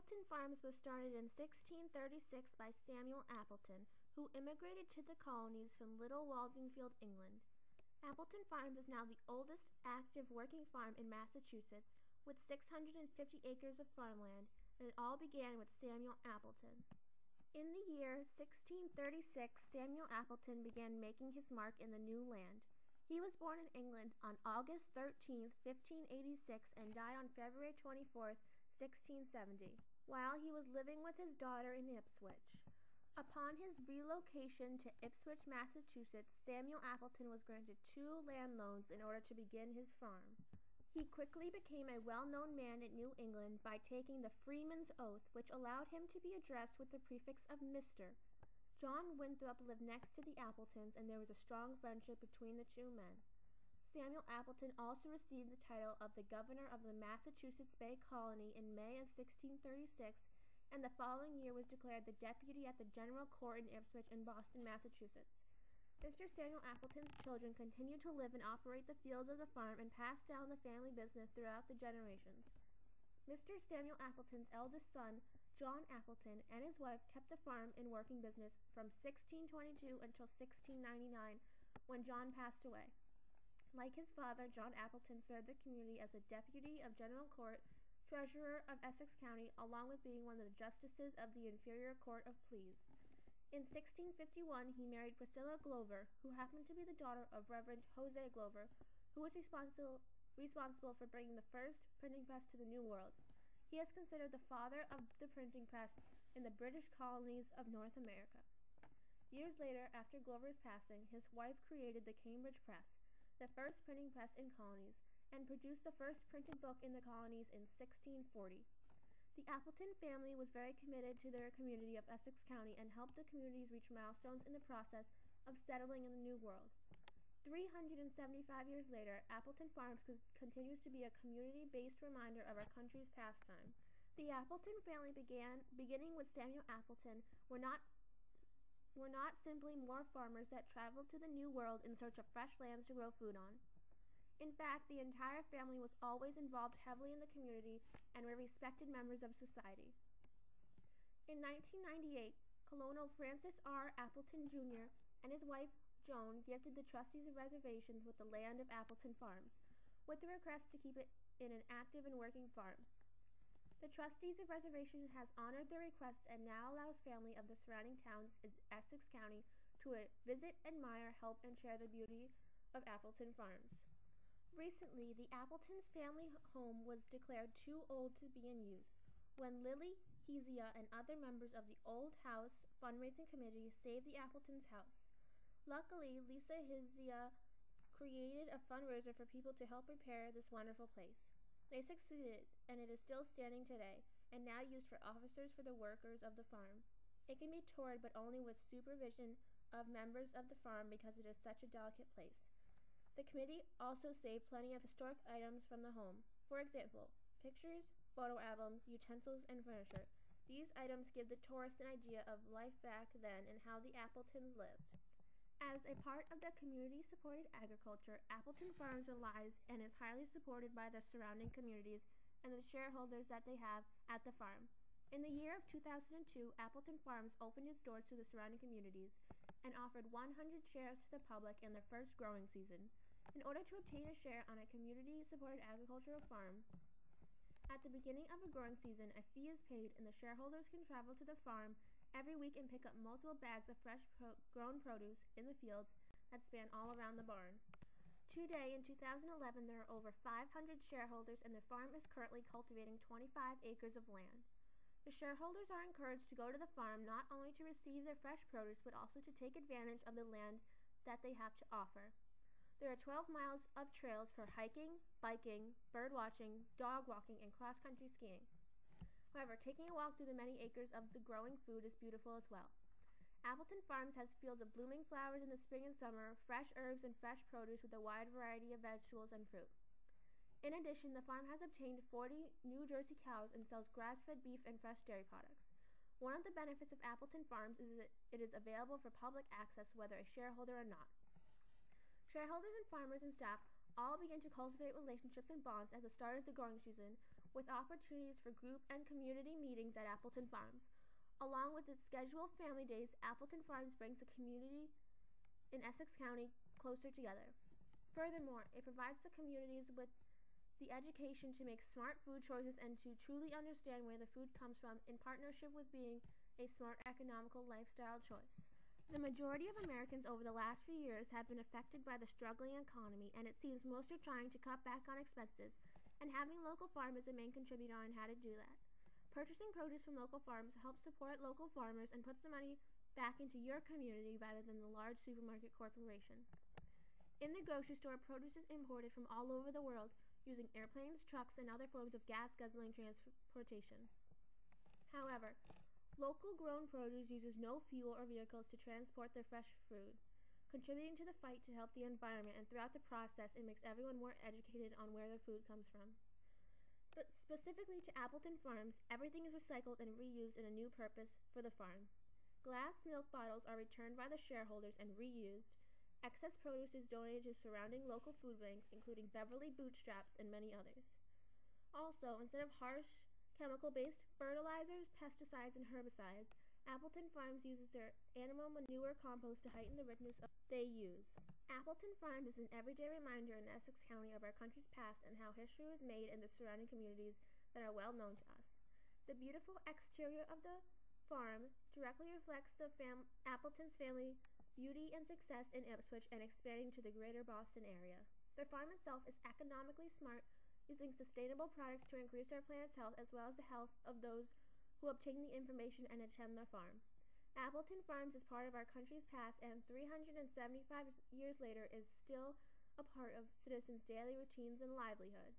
Appleton Farms was started in 1636 by Samuel Appleton, who immigrated to the colonies from Little Wallingfield, England. Appleton Farms is now the oldest active working farm in Massachusetts, with 650 acres of farmland, and it all began with Samuel Appleton. In the year 1636, Samuel Appleton began making his mark in the new land. He was born in England on August 13, 1586, and died on February 24, 1670, while he was living with his daughter in Ipswich. Upon his relocation to Ipswich, Massachusetts, Samuel Appleton was granted 2 land loans in order to begin his farm. He quickly became a well-known man in New England by taking the Freeman's Oath, which allowed him to be addressed with the prefix of Mr. John Winthrop lived next to the Appletons, and there was a strong friendship between the two men. Samuel Appleton also received the title of the Governor of the Massachusetts Bay Colony in May of 1636, and the following year was declared the deputy at the General Court in Ipswich and Boston, Massachusetts. Mr. Samuel Appleton's children continued to live and operate the fields of the farm and pass down the family business throughout the generations. Mr. Samuel Appleton's eldest son, John Appleton, and his wife kept the farm in working business from 1622 until 1699, when John passed away. Like his father, John Appleton served the community as a deputy of General Court, treasurer of Essex County, along with being one of the justices of the Inferior Court of Pleas. In 1651, he married Priscilla Glover, who happened to be the daughter of Reverend Jose Glover, who was responsible for bringing the first printing press to the New World. He is considered the father of the printing press in the British colonies of North America. Years later, after Glover's passing, his wife created the Cambridge Press, the first printing press in colonies, and produced the first printed book in the colonies in 1640. The Appleton family was very committed to their community of Essex County and helped the communities reach milestones in the process of settling in the New World. 375 years later, Appleton Farms continues to be a community-based reminder of our country's pastime. The Appleton family beginning with Samuel Appleton, were not simply more farmers that traveled to the New World in search of fresh lands to grow food on. In fact, the entire family was always involved heavily in the community and were respected members of society. In 1998, Colonel Francis R. Appleton, Jr. and his wife, Joan, gifted the trustees of reservations with the land of Appleton Farms, with the request to keep it in an active and working farm. The trustees of reservations has honored the request and now allows family of the surrounding towns in Essex County to visit, admire, help, and share the beauty of Appleton Farms. Recently, the Appletons' family home was declared too old to be in use, when Lily Hezia and other members of the Old House fundraising committee saved the Appletons' house. Luckily, Lisa Hezia created a fundraiser for people to help repair this wonderful place. They succeeded, and it is still standing today, and now used for officers for the workers of the farm. It can be toured, but only with supervision of members of the farm because it is such a delicate place. The committee also saved plenty of historic items from the home. For example, pictures, photo albums, utensils, and furniture. These items give the tourist an idea of life back then and how the Appletons lived. As a part of the community-supported agriculture, Appleton Farms relies and is highly supported by the surrounding communities and the shareholders that they have at the farm. In the year of 2002, Appleton Farms opened its doors to the surrounding communities and offered 100 shares to the public in their first growing season. In order to obtain a share on a community-supported agricultural farm, at the beginning of a growing season, a fee is paid and the shareholders can travel to the farm every week and pick up multiple bags of fresh grown produce in the fields that span all around the barn. Today, in 2011, there are over 500 shareholders and the farm is currently cultivating 25 acres of land. The shareholders are encouraged to go to the farm not only to receive their fresh produce, but also to take advantage of the land that they have to offer. There are 12 miles of trails for hiking, biking, bird watching, dog walking, and cross-country skiing. However, taking a walk through the many acres of the growing food is beautiful as well. Appleton Farms has fields of blooming flowers in the spring and summer, fresh herbs and fresh produce with a wide variety of vegetables and fruit. In addition, the farm has obtained 40 New Jersey cows and sells grass-fed beef and fresh dairy products. One of the benefits of Appleton Farms is that it is available for public access whether a shareholder or not. Shareholders and farmers and staff all begin to cultivate relationships and bonds at the start of the growing season, with opportunities for group and community meetings at Appleton Farms. Along with its scheduled family days, Appleton Farms brings the community in Essex County closer together. Furthermore, it provides the communities with the education to make smart food choices and to truly understand where the food comes from in partnership with being a smart economical lifestyle choice. The majority of Americans over the last few years have been affected by the struggling economy, and it seems most are trying to cut back on expenses, and having local farm is a main contributor on how to do that. Purchasing produce from local farms helps support local farmers and puts the money back into your community rather than the large supermarket corporation. In the grocery store, produce is imported from all over the world using airplanes, trucks, and other forms of gas guzzling transportation. However, local grown produce uses no fuel or vehicles to transport their fresh food, contributing to the fight to help the environment, and throughout the process it makes everyone more educated on where their food comes from. But specifically to Appleton Farms, everything is recycled and reused in a new purpose for the farm. Glass milk bottles are returned by the shareholders and reused. Excess produce is donated to surrounding local food banks, including Beverly Bootstraps and many others. Also, instead of harsh chemical-based fertilizers, pesticides, and herbicides, Appleton Farms uses their animal manure compost to heighten the richness of they use. Appleton Farms is an everyday reminder in Essex County of our country's past and how history was made in the surrounding communities that are well known to us. The beautiful exterior of the farm directly reflects the Appleton's family beauty and success in Ipswich and expanding to the greater Boston area. The farm itself is economically smart, using sustainable products to increase our planet's health as well as the health of those who obtain the information and attend the farm. Appleton Farms is part of our country's past and 375 years later is still a part of citizens' daily routines and livelihood.